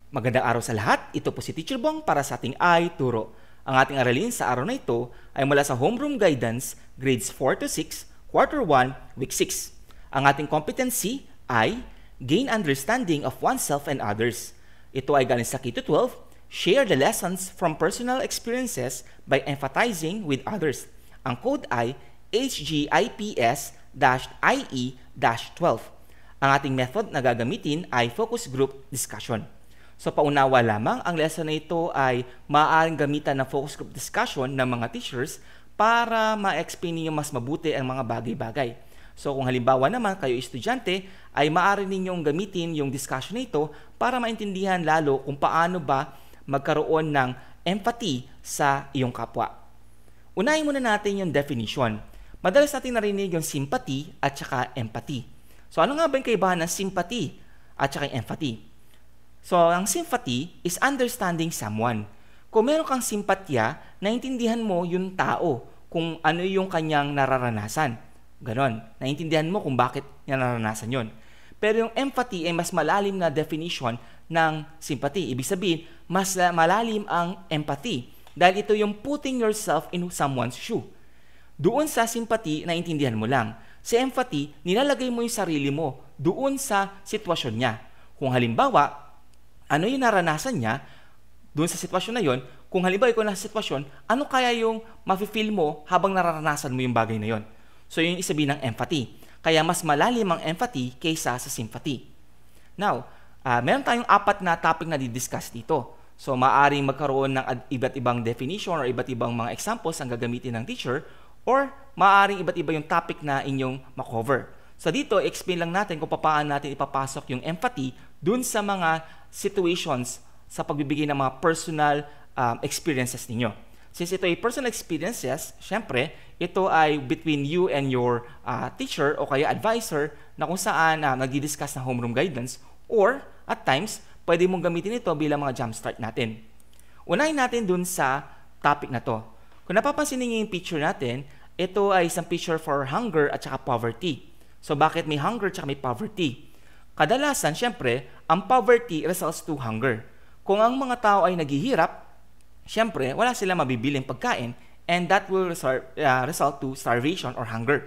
Magandang araw sa lahat. Ito po si Teacher Bong para sa ating iTuro. Ang ating aralin sa araw na ito ay mula sa Homeroom Guidance, Grades 4 to 6, Quarter 1, Week 6. Ang ating competency ay Gain Understanding of Oneself and Others. Ito ay galing sa K-12, Share the Lessons from Personal Experiences by Empathizing with Others. Ang code ay HGIPS-IE-12. Ang ating method na gagamitin ay focus group discussion. So paunawa lamang, ang lesson na ito ay maaaring gamitan ng focus group discussion ng mga teachers para ma-explain niyo mas mabuti ang mga bagay-bagay. So kung halimbawa naman kayo estudyante, ay maaari ninyong gamitin yung discussion na ito para maintindihan lalo kung paano ba magkaroon ng empathy sa iyong kapwa. Unahin muna natin yung definition. Madalas natin narinig yung sympathy at saka empathy. So ano nga ba yung kaibahan ng sympathy at saka empathy? So, ang sympathy is understanding someone. Kung meron kang simpatya, naintindihan mo yung tao kung ano yung kanyang nararanasan. Ganon. Naintindihan mo kung bakit niya nararanasan yon. Pero yung empathy ay mas malalim na definition ng sympathy. Ibig sabihin, mas malalim ang empathy. Dahil ito yung putting yourself in someone's shoe. Doon sa sympathy, naintindihan mo lang. Sa empathy, nilalagay mo yung sarili mo doon sa sitwasyon niya. Kung halimbawa, ano yung naranasan niya doon sa sitwasyon na yon? Kung halimbawa ikaw nasa sitwasyon, ano kaya yung mafe-feel mo habang nararanasan mo yung bagay na yon? So yun yung isabihin ng empathy. Kaya mas malalim ang empathy kaysa sa sympathy. Now, meron tayong 4 na topic na di-discuss dito. So maaaring magkaroon ng iba't ibang definition or iba't ibang mga examples ang gagamitin ng teacher or maaaring iba't iba yung topic na inyong makover. So dito, explain lang natin kung paano natin ipapasok yung empathy dun sa mga situations sa pagbibigay ng mga personal experiences ninyo. Since ito ay personal experiences, syempre, ito ay between you and your teacher o kaya advisor na kung saan nagdi-discuss ng homeroom guidance or at times, pwede mong gamitin ito bilang mga jumpstart natin. Unahin natin dun sa topic na to. Kung napapansin niyo yung picture natin, ito ay isang picture for hunger at saka poverty. So bakit may hunger at saka may poverty? Kadalasan, syempre, ang poverty results to hunger. Kung ang mga tao ay naghihirap, syempre, wala silang mabibiling pagkain and that will result to starvation or hunger.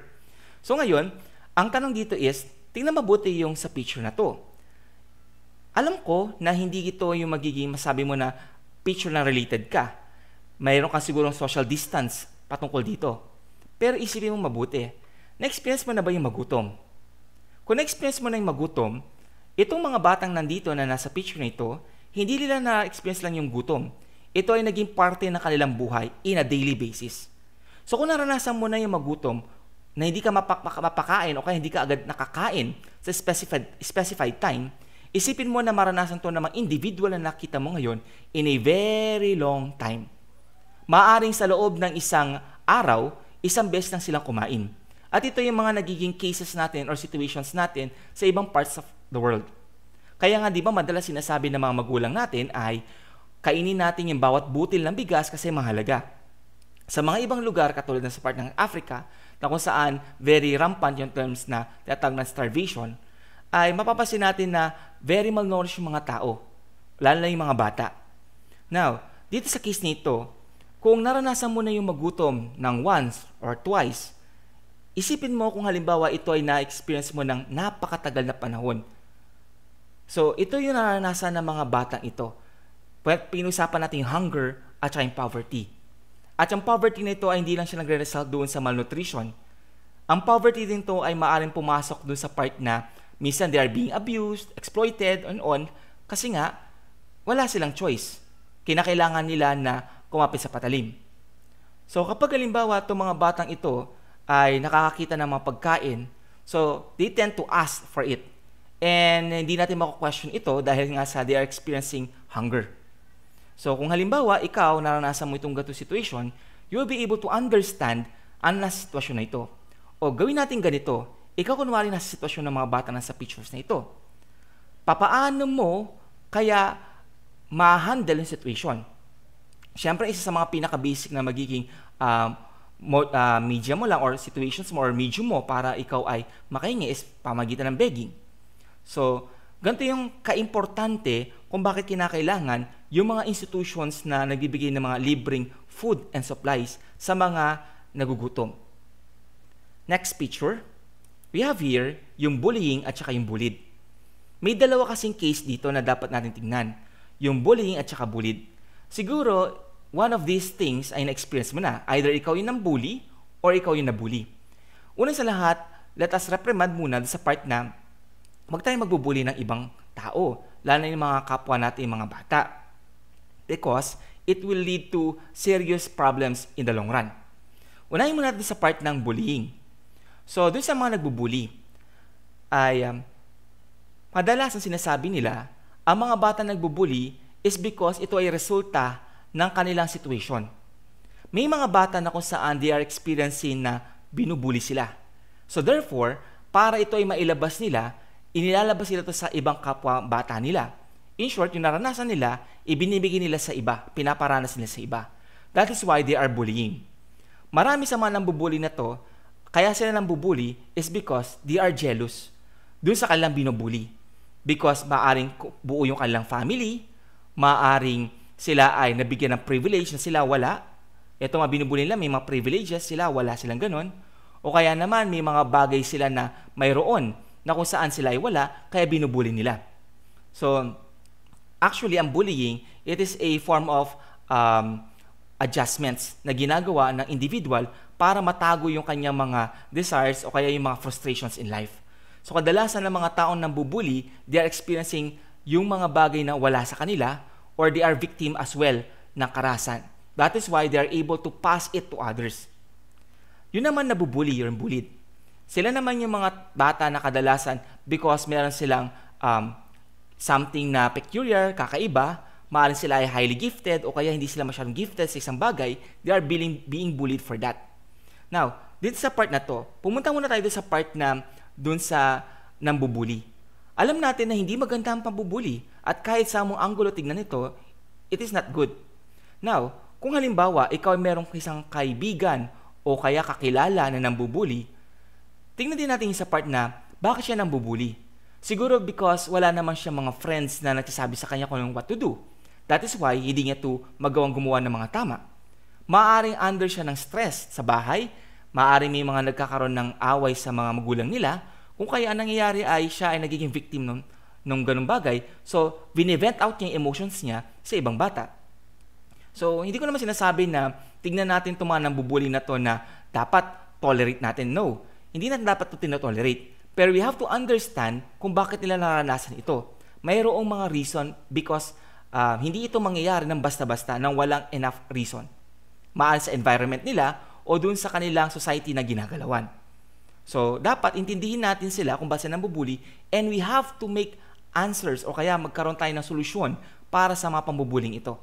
So ngayon, ang tanong dito is, tingnan mabuti yung sa picture na to. Alam ko na hindi ito yung magiging masabi mo na picture na related ka. Mayroon kang sigurong social distance patungkol dito. Pero isipin mo mabuti, na-experience mo na ba yung magutom? Kung na-experience mo na yung magutom, itong mga batang nandito na nasa picture na ito, hindi nila na-experience lang yung gutom. Ito ay naging parte ng kanilang buhay in a daily basis. So kung naranasan mo na yung magutom, na hindi ka mapakain o kaya hindi ka agad nakakain sa specified time, isipin mo na maranasan to ng mga individual na nakita mo ngayon in a very long time. Maaring sa loob ng isang araw, isang beses lang silang kumain. At ito yung mga nagiging cases natin or situations natin sa ibang parts of the world. Kaya nga di ba madalas sinasabi ng mga magulang natin ay kainin natin yung bawat butil ng bigas kasi mahalaga. Sa mga ibang lugar katulad ng sa part ng Africa na kung saan very rampant yung terms na tinatawag na starvation, ay mapapansin natin na very malnourished yung mga tao, lalo na yung mga bata. Now, dito sa case nito, kung naranasan mo na yung magutom ng once or twice, isipin mo kung halimbawa ito ay na-experience mo ng napakatagal na panahon. So, ito yung naranasan ng mga batang ito. Pinusapan natin yung hunger at yung poverty. At yung poverty na ito ay hindi lang siya nagre-result doon sa malnutrition. Ang poverty din ito ay maaaring pumasok doon sa part na minsan they are being abused, exploited, and on, kasi nga, wala silang choice. Kinakailangan nila na kumapit sa patalim. So, kapag halimbawa itong mga batang ito ay nakakakita ng mga pagkain, so they tend to ask for it. And hindi natin mako-question ito dahil nga sa they are experiencing hunger. So kung halimbawa ikaw naranasan mo itong ganitong situation, you will be able to understand ang nasa sitwasyon na ito. O gawin natin ganito, ikaw kunwari nasa sitwasyon ng mga bata na sa pictures na ito. Papaano mo kaya ma-handle yung situation? Siyempre, isa sa mga pinaka-basic na magiging media mo lang or situations mo or medium mo para ikaw ay makahingi is pamagitan ng begging. So, Ganito yung kaimportante kung bakit kinakailangan yung mga institutions na nagbibigay ng mga libreng food and supplies sa mga nagugutom. Next picture, we have here yung bullying at saka yung bullied. May dalawa kasing case dito na dapat natin tingnan, yung bullying at saka bullied. Siguro, one of these things ay na-experience mo na. Either ikaw yung nang-bully or ikaw yung nabully. Una sa lahat, let us reprimand muna sa part na huwag tayong magbubully ng ibang tao, lalo na yung mga kapwa natin, yung mga bata. Because it will lead to serious problems in the long run. Unahin muna natin sa part ng bullying. So, dun sa mga nagbubully, ay madalas ang sinasabi nila, ang mga bata nagbubully is because ito ay resulta ng kanilang situation. May mga bata na kung saan they are experiencing na binubully sila. So therefore, para ito ay mailabas nila, inilalabas nila ito sa ibang kapwa bata nila. In short, yung naranasan nila, ibinibigay nila sa iba, pinaparanas nila sa iba. That is why they are bullying. Marami sa mga nambubully na to, kaya sila nambubully is because they are jealous dun sa kanilang binubully. Because maaring buo yung kanilang family, maaring sila ay nabigyan ng privilege na sila wala. Ito mga binubully nila, may mga privileges, sila wala silang ganon. O kaya naman may mga bagay sila na mayroon na kung saan sila ay wala, kaya binubully nila. So, actually, ang bullying, it is a form of adjustments na ginagawa ng individual para matago yung kanyang mga desires o kaya yung mga frustrations in life. So kadalasan ng mga taong nambubully, they are experiencing yung mga bagay na wala sa kanila or they are victim as well ng karahasan. That is why they are able to pass it to others. Yun naman nabubully, yung bullied. Sila naman yung mga bata na kadalasan because meron silang something na peculiar, kakaiba, maaaring sila ay highly gifted o kaya hindi sila masyadong gifted sa isang bagay, they are being bullied for that. Now, dito sa part na to, pumunta muna tayo sa part na dun sa nambubuli. Alam natin na hindi maganda ang pambubuli at kahit sa mong anggulo tignan ito, it is not good. Now, kung halimbawa, ikaw ay merong isang kaibigan o kaya kakilala na nambubuli, tingnan din natin sa part na bakit siya nambubuli. Siguro because wala naman siya mga friends na nagsasabi sa kanya kung what to do. That is why hindi niya to magawang gumawa ng mga tama. Maaring under siya ng stress sa bahay, maaring may mga nagkakaroon ng away sa mga magulang nila, kung kaya ang nangyayari ay siya ay nagiging victim nung ganung bagay. So, binevent out niya yung emotions niya sa ibang bata. So, hindi ko naman sinasabi na tignan natin itong mga nambubuli na to na dapat tolerate natin. No, hindi natin dapat ito tinotolerate. Pero we have to understand kung bakit nila naranasan ito. Mayroong mga reason because hindi ito mangyayari ng basta-basta nang walang enough reason. Maaari sa environment nila o dun sa kanilang society na ginagalawan. So, dapat intindihin natin sila kung bakit sila nambubuli and we have to make answers o kaya magkaroon tayo ng solusyon para sa mga pambubuling ito.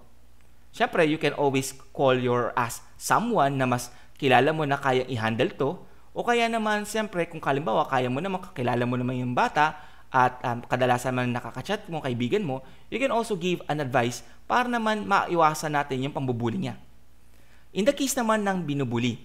Siyempre, you can always call or ask someone na mas kilala mo na kaya i-handle to o kaya naman, siyempre, kung kalimbawa, kaya mo naman, kakilala mo naman yung bata at kadalasan man nakakachat mo, kaibigan mo, you can also give an advice para naman maiwasan natin yung pambubuli niya. In the case naman ng binubuli,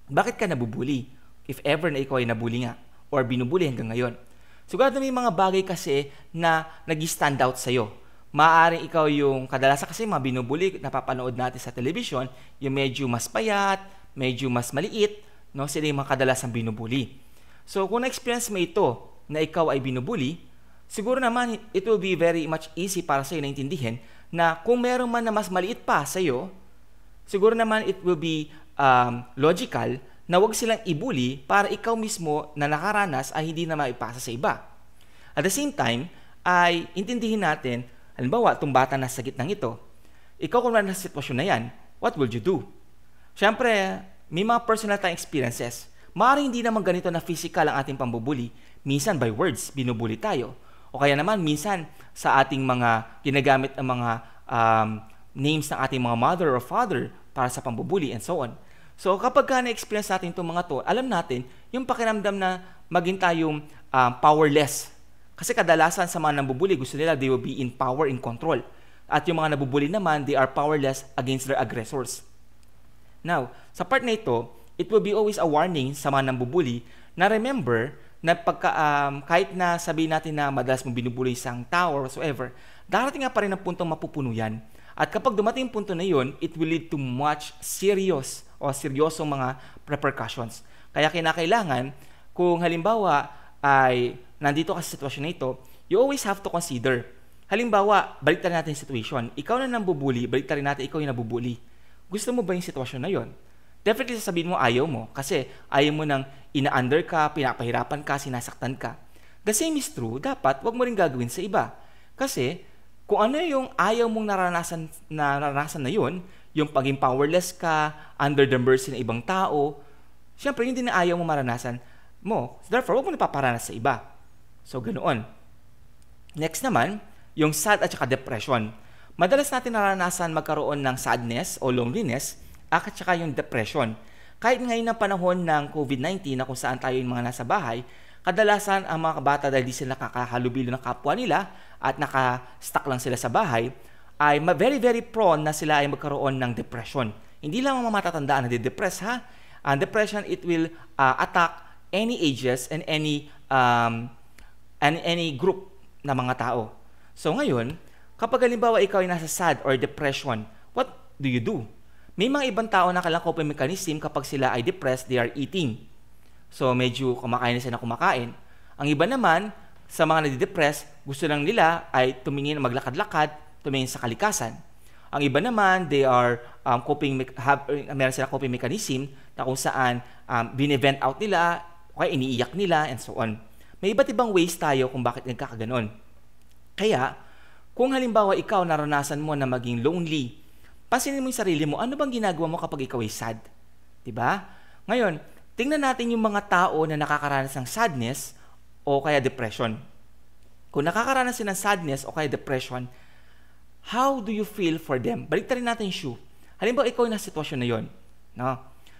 bakit ka nabubuli? If ever na ikaw ay nabuli nga or binubuli hanggang ngayon. Sigurado may mga bagay kasi na nag-stand out sa'yo. Maaaring ikaw yung kadalasan kasi mga binubuli napapanood natin sa television, yung medyo mas payat, medyo mas maliit, no? Sila yung mga kadalasang binubuli. So kung na-experience mo ito na ikaw ay binubuli, siguro naman it will be very much easy para sa'yo na intindihin na kung meron man na mas maliit pa sa'yo, siguro naman it will be logical na huwag silang ibuli para ikaw mismo na nakaranas ay hindi na maipasa sa iba. At the same time, ay intindihin natin, halimbawa, itong bata na sa gitnang ito, ikaw kung na sa sitwasyon na yan, what will you do? Siyempre, may mga personal tayong experiences. Maaaring hindi naman ganito na physical ang ating pambubuli. Minsan by words, binubuli tayo. O kaya naman, minsan sa ating mga ginagamit ng mga names ng ating mga mother or father para sa pambubuli and so on. So kapag na-experience natin itong mga to, alam natin yung pakiramdam na maging tayong powerless. Kasi kadalasan sa mga nambubuli, gusto nila they will be in power, in control. At yung mga nabubuli naman, they are powerless against their aggressors. Now, sa part na ito, it will be always a warning sa mga nambubuli na remember na kahit na sabihin natin na madalas mo binubuli isang tao or whatsoever, darating nga pa rin ang puntong mapupuno yan. At kapag dumating yung punto na yun, it will lead to much seryosong mga repercussions. Kaya kinakailangan, kung halimbawa ay nandito ka sa sitwasyon na ito, you always have to consider. Halimbawa, baliktarin natin yung situation. Ikaw na nambubuli, baliktarin natin ikaw yung nabubuli. Gusto mo ba yung sitwasyon na yun? Definitely sasabihin mo ayaw mo kasi ayaw mo nang ina-under ka, pinapahirapan ka, sinasaktan ka. The same is true, dapat wag mo rin gagawin sa iba. Kasi kung ano yung ayaw mong naranasan na yun, yung paging powerless ka, under the mercy ng ibang tao, syempre yun din na ayaw mo maranasan mo. Therefore, wag mo napaparanas sa iba. So, ganoon. Next naman, yung sad at saka depression. Madalas natin naranasan magkaroon ng sadness o loneliness at saka yung depression. Kahit ngayon na panahon ng COVID-19 na kung saan tayo yung mga nasa bahay, kadalasan ang mga kabata dahil di sila nakakahalubilo ng kapwa nila at naka-stuck lang sila sa bahay, ay very very prone na sila ay magkaroon ng depression. Hindi lang mga matatandaan na de-depress ha. Ang depression, it will attack any ages and any group na mga tao. So ngayon, kapag halimbawa ikaw ay nasa sad or depression, what do you do? May mga ibang tao na kailangan coping mechanism kapag sila ay depressed, they are eating. So medyo kumakain na sila kumakain. Ang iba naman, sa mga nadidepress, gusto lang nila ay tumingin, maglakad-lakad, tumingin sa kalikasan. Ang iba naman, they are meron silang coping mechanism na kung saan binevent out nila, okay, iniiyak nila, and so on. May iba't ibang ways tayo kung bakit nagkakaganon. Kaya, kung halimbawa ikaw naranasan mo na maging lonely, pansinin mo yung sarili mo, ano bang ginagawa mo kapag ikaw ay sad? Diba? Ngayon, tingnan natin yung mga tao na nakakaranas ng sadness o kaya depression. Kung nakakaranas sila ng sadness o kaya depression, how do you feel for them? Baliktarin natin yung shoe. Halimbawa, ikaw yung nasa sitwasyon na yun. No?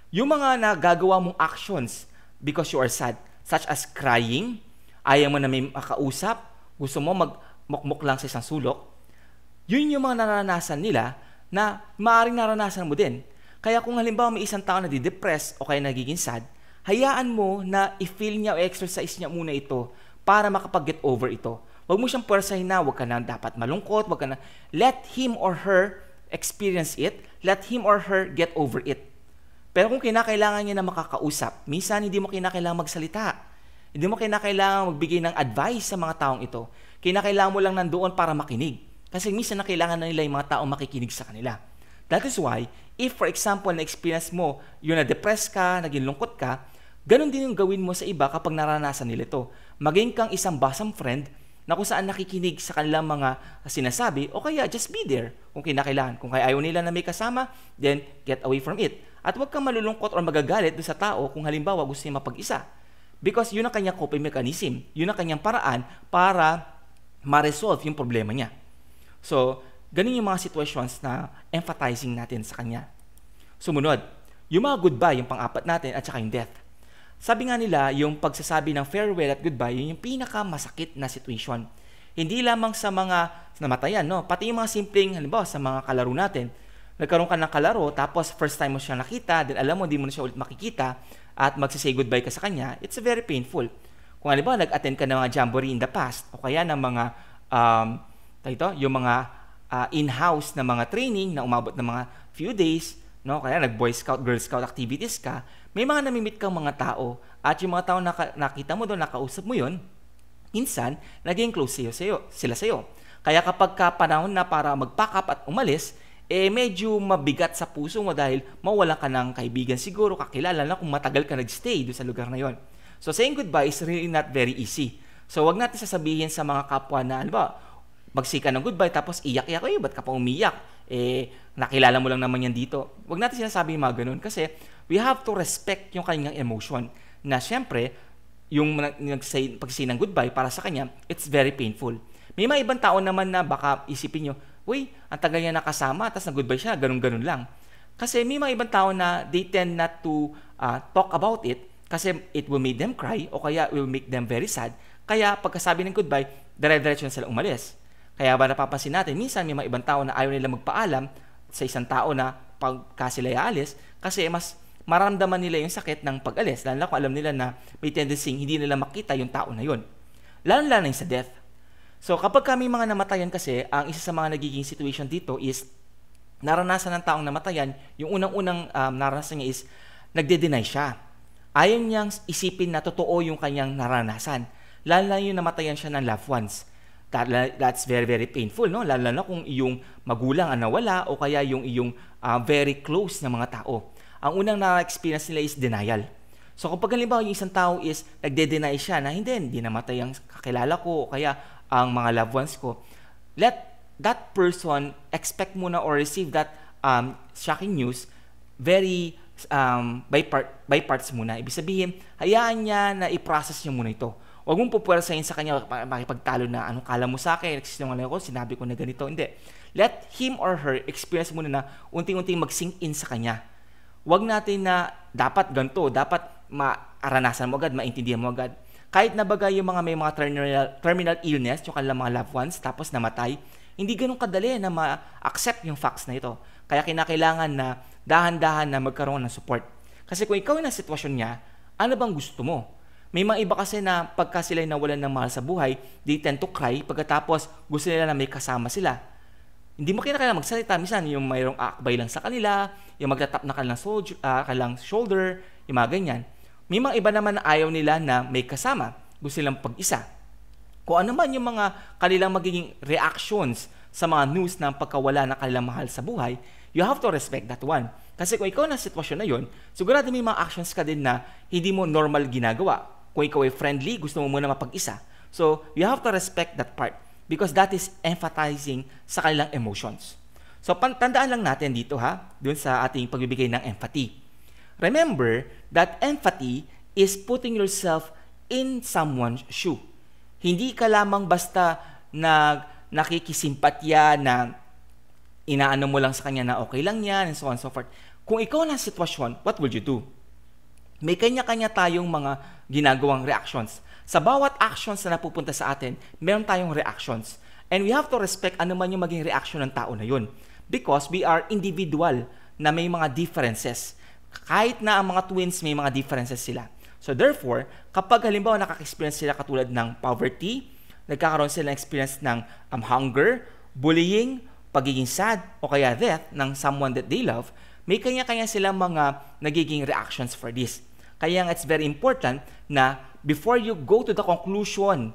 Yung mga nagagawa mong actions because you are sad, such as crying, ayaw mo na may makausap, gusto mo magmukmuk lang sa isang sulok, yun yung mga naranasan nila na maaaring naranasan mo din. Kaya kung halimbawa may isang tao na di-depress o kaya nagiging sad, hayaan mo na i-feel niya o exercise niya muna ito para makapag-get over ito. Huwag mo siyang puwersahin na, huwag ka na dapat malungkot, huwag ka na. Let him or her experience it, let him or her get over it. Pero kung kinakailangan niya na makakausap, minsan hindi mo kinakailangan magsalita. Hindi mo kinakailangan magbigay ng advice sa mga taong ito. Kinakailangan mo lang nandoon para makinig. Kasi minsan na kailangan na nila yung mga taong makikinig sa kanila. That is why, if for example, na-experience mo, yung na-depress ka, naging lungkot ka, ganun din yung gawin mo sa iba kapag naranasan nila ito. Maging kang isang bosom friend na kung saan nakikinig sa kanilang mga sinasabi o kaya just be there kung kinakailangan. Kung kaya ayaw nila na may kasama, then get away from it. At huwag kang malulungkot o magagalit doon sa tao kung halimbawa gusto niya mapag-isa. Because yun ang kanyang coping mechanism. Yun ang kanyang paraan para ma-resolve yung problema niya. So, ganun yung mga situations na empathizing natin sa kanya. Sumunod, yung mga goodbye, yung pang-apat natin, at saka yung death. Sabi nga nila, yung pagsasabi ng farewell at goodbye, yun yung pinakamasakit na situation. Hindi lamang sa mga namatayan, no? Pati yung mga simpleng, halimbawa, sa mga kalaro natin. Nagkaroon ka ng kalaro, tapos first time mo siya nakita, then alam mo, di mo na siya ulit makikita, at magsisay goodbye ka sa kanya, it's very painful. Kung halimbawa, nag-attend ka ng mga jamboree in the past, o kaya ng mga, yung mga in-house na mga training na umabot ng mga few days, no? Kaya nag-Boy Scout, Girl Scout activities ka, may mga namimit kang mga tao, at yung mga tao na nakita mo doon, nakausap mo yun, minsan, naging close sila sa'yo. Kaya kapag panahon na para mag-pack up at umalis, medyo mabigat sa puso mo dahil mawalan ka ng kaibigan siguro, kakilala na kung matagal ka nag-stay doon sa lugar na yon. So saying goodbye is really not very easy. So wag natin sasabihin sa mga kapwa na, magsika ng goodbye tapos iyak-iyak, ba't ka pa umiyak? Nakilala mo lang naman yan dito. Wag natin sinasabi yung mga ganun kasi we have to respect yung kanyang emotion na syempre, yung pagsisay ng goodbye para sa kanya, it's very painful. May mga ibang tao naman na baka isipin nyo, ang tagal niya nakasama, tapos nag-goodbye siya, ganun-ganun lang. Kasi may mga ibang tao na they tend not to talk about it kasi it will make them cry o kaya it will make them very sad. Kaya pagkasabi ng goodbye, dire-diretso na sila umalis. Kaya ba napapansin natin, minsan may mga ibang tao na ayaw nila magpaalam sa isang tao na pagka sila aalis kasi mas maramdaman nila yung sakit ng pag-alis, lalo na kung alam nila na may tendency hindi nila makita yung tao na yun. Lalo-lalo na yung sa death. So kapag kami mga namatayan kasi, ang isa sa mga nagiging situation dito is naranasan ng taong namatayan, yung unang-unang naranasan niya is nagde-deny siya. Ayaw niyang isipin na totoo yung kanyang naranasan. Lalo na yung namatayan siya ng loved ones. That's very, very painful, no? Lalo na kung iyong magulang ang nawala o kaya yung iyong very close na mga tao. Ang unang na-experience nila is denial. So kapag halimbawa yung isang tao is nagde-deny siya na hindi namatay ang kakilala ko o kaya ang mga loved ones ko, let that person expect muna or receive that shocking news very by parts muna. Ibig sabihin, hayaan niya na i-process niya muna ito. Huwag mong pupwersahin sa kanya, makipagtalo na, anong kala mo sa akin, nagsisinungaling ako, sinabi ko na ganito. Hindi. Let him or her experience muna na unting-unting mag-sink in sa kanya. Huwag natin na dapat ganito, dapat maaranasan mo agad, maintindihan mo agad. Kahit na bagay yung may mga terminal illness, yung kanilang mga loved ones, tapos namatay, hindi ganun kadali na ma-accept yung facts na ito. Kaya kinakailangan na dahan-dahan na magkaroon ng support. Kasi kung ikaw yung nasa sitwasyon niya, ano bang gusto mo? May mga iba kasi na pagka sila'y nawalan ng mahal sa buhay, they tend to cry pagkatapos gusto nila na may kasama sila. Hindi mo kailangan magsalita. Minsan, yung mayroong akbay lang sa kanila, yung magtatap na kanilang shoulder, yung mga ganyan. May mga iba naman na ayaw nila na may kasama. Gusto nilang pag-isa. Kung ano man yung mga kanilang magiging reactions sa mga news ng pagkawala ng kanilang mahal sa buhay, you have to respect that one. Kasi kung ikaw na sitwasyon na yun, sigurado may mga actions ka din na hindi mo normal ginagawa. Kung ikaw ay friendly, gusto mo muna mapag-isa. So, you have to respect that part because that is empathizing sa kanilang emotions. So, tandaan lang natin dito dun sa ating pagbibigay ng empathy. Remember that empathy is putting yourself in someone's shoe. Hindi ka lamang basta nakikisimpatya na inaano mo lang sa kanya na okay lang yan and so on and so forth. Kung ikaw na sitwasyon, what would you do? May kanya-kanya tayong mga ginagawang reactions. Sa bawat actions na napupunta sa atin, meron tayong reactions. And we have to respect ano man yung maging reaction ng tao na yun. Because we are individual na may mga differences. Kahit na ang mga twins, may mga differences sila. So therefore, kapag halimbawa nakaka-experience sila katulad ng poverty, nagkakaroon sila ng experience ng hunger, bullying, pagiging sad, o kaya death ng someone that they love, may kanya-kanya silang mga nagiging reactions for this. Kaya it's very important na before you go to the conclusion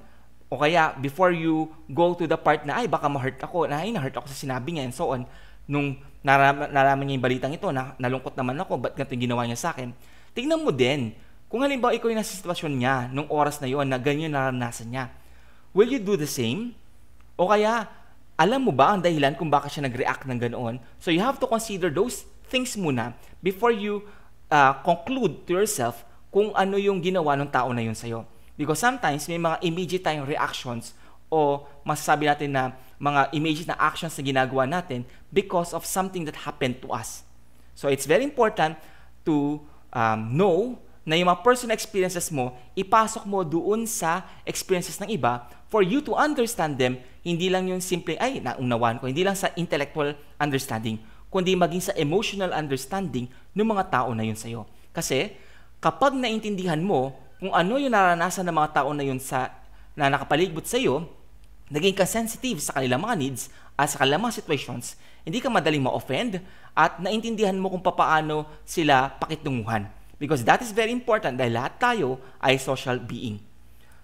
o kaya before you go to the part na baka ma-hurt ako, na-hurt ako sa sinabi niya and so on, nung nalaman niya yung balitang ito, na nalungkot naman ako, ba't ganito yung ginawa niya sa akin? Tingnan mo din, kung halimbawa ikaw yung nasa sitwasyon niya nung oras na yon na ganyan naranasan niya, will you do the same? O kaya, alam mo ba ang dahilan kung bakit siya nag-react ng ganoon? So you have to consider those things muna before you conclude to yourself kung ano yung ginawa ng tao na yun sa'yo. Because sometimes may mga immediate tayong reactions o masasabi natin na mga immediate na actions na ginagawa natin because of something that happened to us. So it's very important to know na yung mga personal experiences mo, ipasok mo doon sa experiences ng iba for you to understand them, hindi lang yung simple, naunawaan ko, hindi lang sa intellectual understanding, kundi maging sa emotional understanding ng mga tao na yun sa'yo. Kasi, kapag naintindihan mo kung ano yung naranasan ng mga tao na yun na nakapalibot sa'yo, naging ka sensitive sa kanilang mga needs at sa kanilang mga situations, hindi ka madaling ma-offend at naintindihan mo kung paano sila pakitunguhan. Because that is very important dahil lahat tayo ay social being.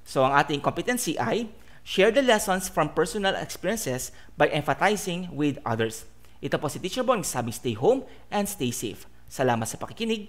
So, ang ating competency ay share the lessons from personal experiences by empathizing with others. Ito po si Teacher Bon, sabing stay home and stay safe. Salamat sa pakikinig.